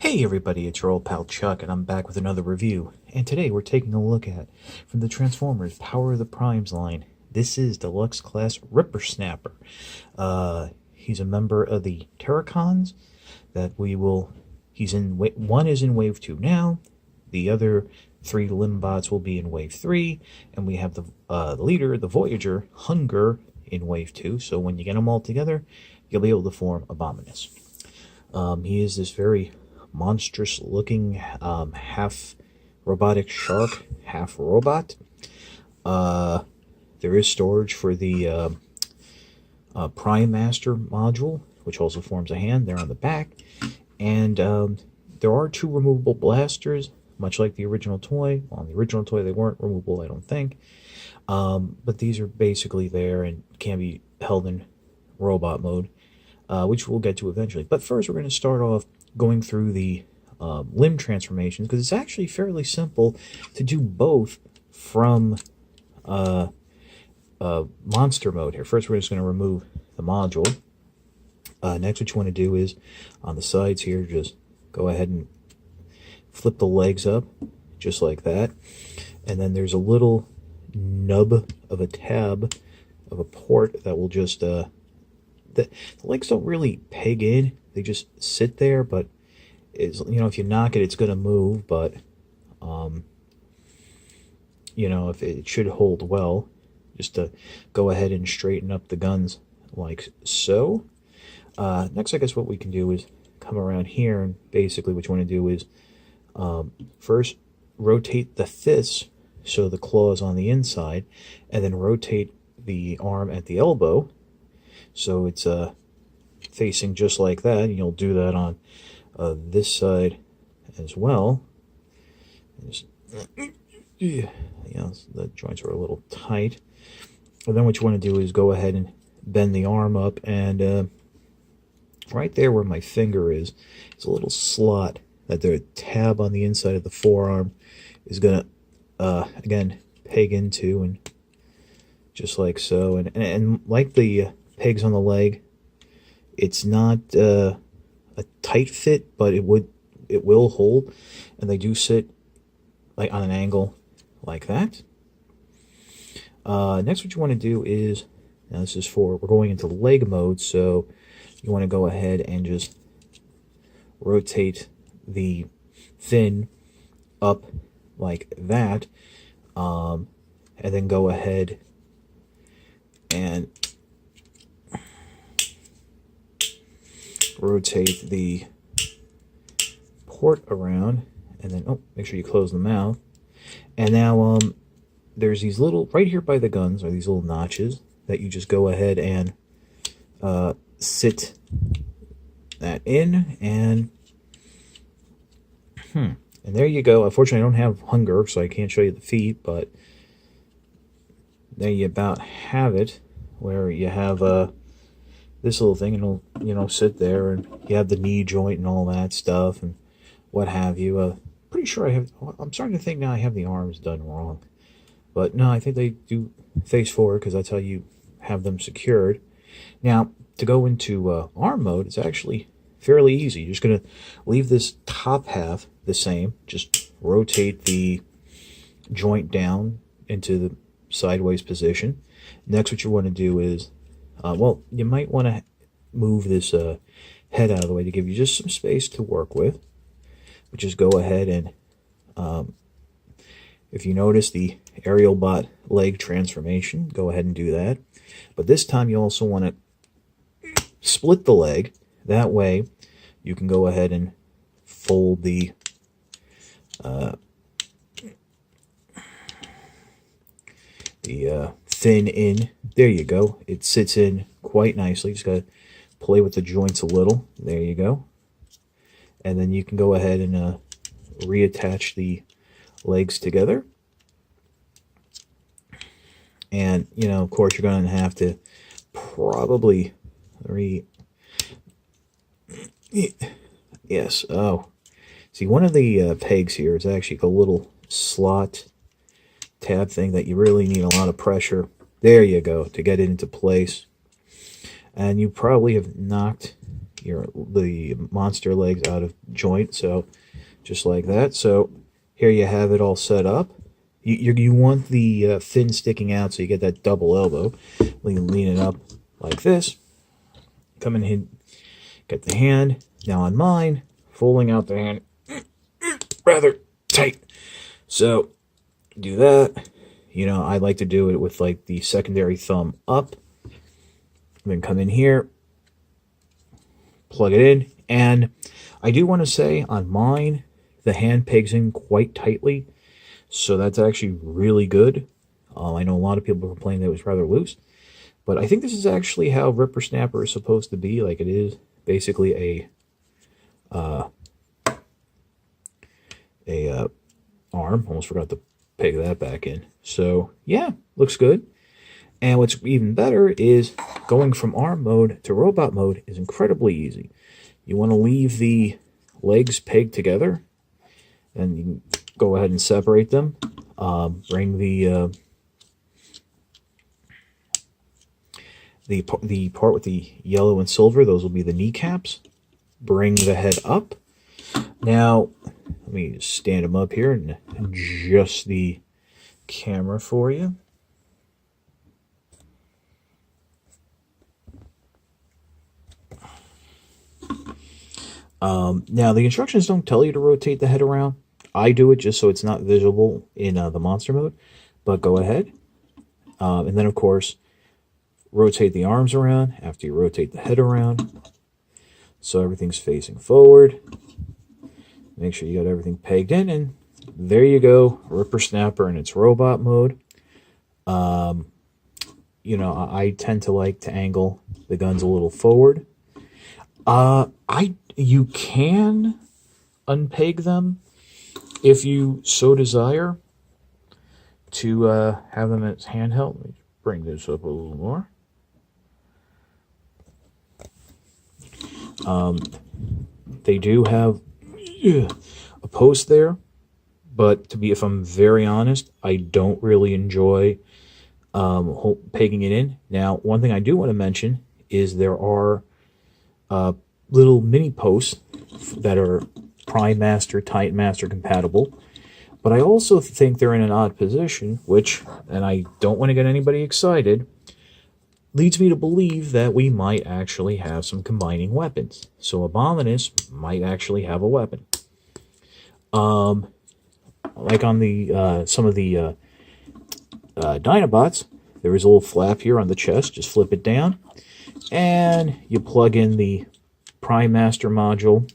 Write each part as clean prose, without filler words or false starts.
Hey everybody, it's your old pal Chuck, and I'm back with another review. And today we're taking a look at, from the Transformers Power of the Primes line, this is Deluxe Class Rippersnapper. He's a member of the Terracons one is in Wave 2 now, the other three Limbots will be in Wave 3, and we have the leader, the Voyager, Hunger, in Wave 2, so when you get them all together, you'll be able to form Abominus. He is this very monstrous looking half robotic shark, half robot. There is storage for the Prime Master module, which also forms a hand there on the back. And there are two removable blasters, much like the original toy. Well, on the original toy they weren't removable, I don't think. But these are basically there and can be held in robot mode, which we'll get to eventually. But first we're going to start off going through the limb transformations, because it's actually fairly simple to do both from monster mode here. First we're just going to remove the module. Next what you want to do is on the sides here, just go ahead and flip the legs up just like that, and then there's a little nub of a tab of a port that will just the legs don't really peg in, they just sit there, but it's, if you knock it, it's going to move, but if it should hold well, just to go ahead and straighten up the guns like so. Next, I guess what we can do is come around here, and basically what you want to do is first rotate the fists so the claw is on the inside, and then rotate the arm at the elbow so it's facing just like that, and you'll do that on this side as well. The joints are a little tight. And then what you want to do is go ahead and bend the arm up, and right there where my finger is, it's a little slot that the tab on the inside of the forearm is going to, again, peg into, and just like so. And like the pegs on the leg, it's not a tight fit, but it will hold, and they do sit like on an angle like that. Next what you want to do is, now this is we're going into leg mode, so you want to go ahead and just rotate the fin up like that, and then go ahead and rotate the port around, and then make sure you close the mouth. And now there's these little, right here by the guns are these little notches that you just go ahead and sit that in, and there you go. Unfortunately I don't have Hunger, so I can't show you the feet, but there you about have it, where you have this little thing, and it'll sit there, and you have the knee joint and all that stuff and what have you. Pretty sure I'm starting to think now I have the arms done wrong, but no, I think they do face forward, because that's how you have them secured. Now to go into arm mode, it's actually fairly easy. You're just going to leave this top half the same, just rotate the joint down into the sideways position. Next what you want to do is, well, you might want to move this head out of the way to give you just some space to work with. But just go ahead and, if you notice the aerial bot leg transformation, go ahead and do that. But this time you also want to split the leg. That way you can go ahead and fold the fin in. There you go. It sits in quite nicely. Just got to play with the joints a little. There you go. And then you can go ahead and reattach the legs together. And, of course, you're going to have to probably yes. Oh, see, one of the pegs here is actually a little slot tab thing that you really need a lot of pressure. There you go, to get it into place. And you probably have knocked the monster legs out of joint. So just like that. So here you have it all set up. You want the fin sticking out so you get that double elbow. Lean it up like this. Come in here, get the hand. Now on mine, folding out the hand rather tight. So do that. You know, I like to do it with like the secondary thumb up. Then come in here, plug it in, and I do want to say on mine, the hand pegs in quite tightly, so that's actually really good. I know a lot of people complain that it was rather loose, but I think this is actually how Rippersnapper is supposed to be. Like, it is basically a arm. Almost forgot to peg that back in. So yeah, looks good. And what's even better is going from arm mode to robot mode is incredibly easy. You want to leave the legs pegged together, and you can go ahead and separate them. Bring the part with the yellow and silver, those will be the kneecaps. Bring the head up. Now, let me stand them up here and adjust the camera for you. Now, the instructions don't tell you to rotate the head around. I do it just so it's not visible in the monster mode, but go ahead. And then, of course, rotate the arms around after you rotate the head around. So everything's facing forward. Make sure you got everything pegged in, and there you go, Rippersnapper in its robot mode. You know, I tend to like to angle the guns a little forward. You can unpeg them if you so desire to have them as handheld. Let me bring this up a little more. They do have a post there, but if I'm very honest, I don't really enjoy pegging it in. Now, one thing I do want to mention is there are little mini posts that are Prime Master, Titan Master compatible, but I also think they're in an odd position, which, and I don't want to get anybody excited, leads me to believe that we might actually have some combining weapons. So Abominus might actually have a weapon. Like on the some of the Dinobots, there is a little flap here on the chest. Just flip it down, and you plug in the Prime Master module,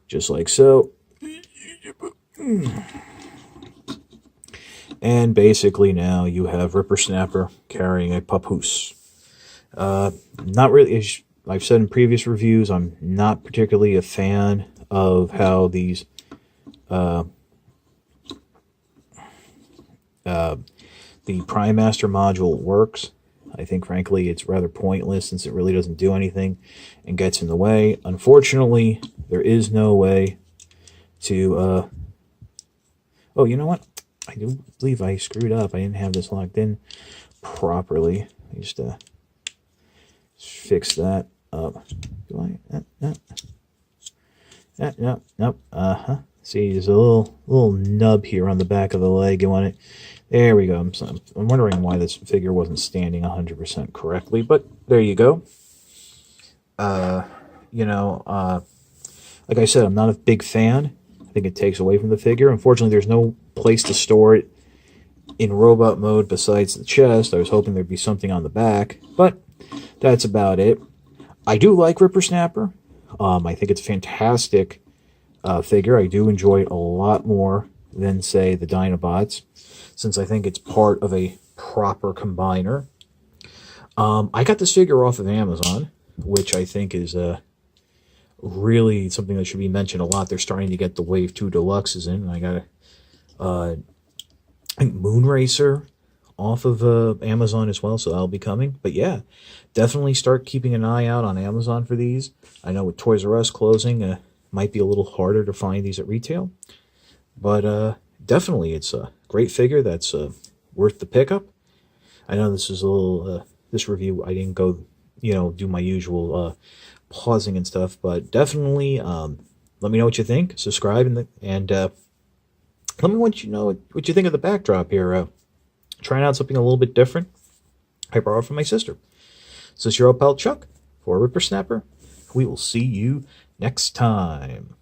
just like so. And basically now you have Rippersnapper carrying a papoose. Not really, as I've said in previous reviews, I'm not particularly a fan of how these the Prime Master module works. I think, frankly, it's rather pointless since it really doesn't do anything and gets in the way. Unfortunately, there is no way to... Oh, you know what? I do believe I screwed up. I didn't have this locked in properly. I used to fix that up. Do I? Nope. See, there's a little nub here on the back of the leg. You want it... There we go. I'm wondering why this figure wasn't standing 100% correctly, but there you go. You know, like I said, I'm not a big fan. I think it takes away from the figure. Unfortunately, there's no place to store it in robot mode besides the chest. I was hoping there'd be something on the back, but that's about it. I do like Rippersnapper. I think it's a fantastic figure. I do enjoy it a lot more than, say, the Dinobots, since I think it's part of a proper combiner. I got this figure off of Amazon, which I think is really something that should be mentioned a lot. They're starting to get the Wave 2 Deluxes in. I got I think Moonracer off of Amazon as well, so that'll be coming. But yeah, definitely start keeping an eye out on Amazon for these. I know with Toys R Us closing, might be a little harder to find these at retail. But definitely, it's a great figure that's worth the pickup. I know this is a little, this review, I didn't go do my usual pausing and stuff. But definitely, let me know what you think. Subscribe and let me know what you think of the backdrop here. Trying out something a little bit different. I borrowed from my sister. So this is your old pal Chuck for Rippersnapper. We will see you next time.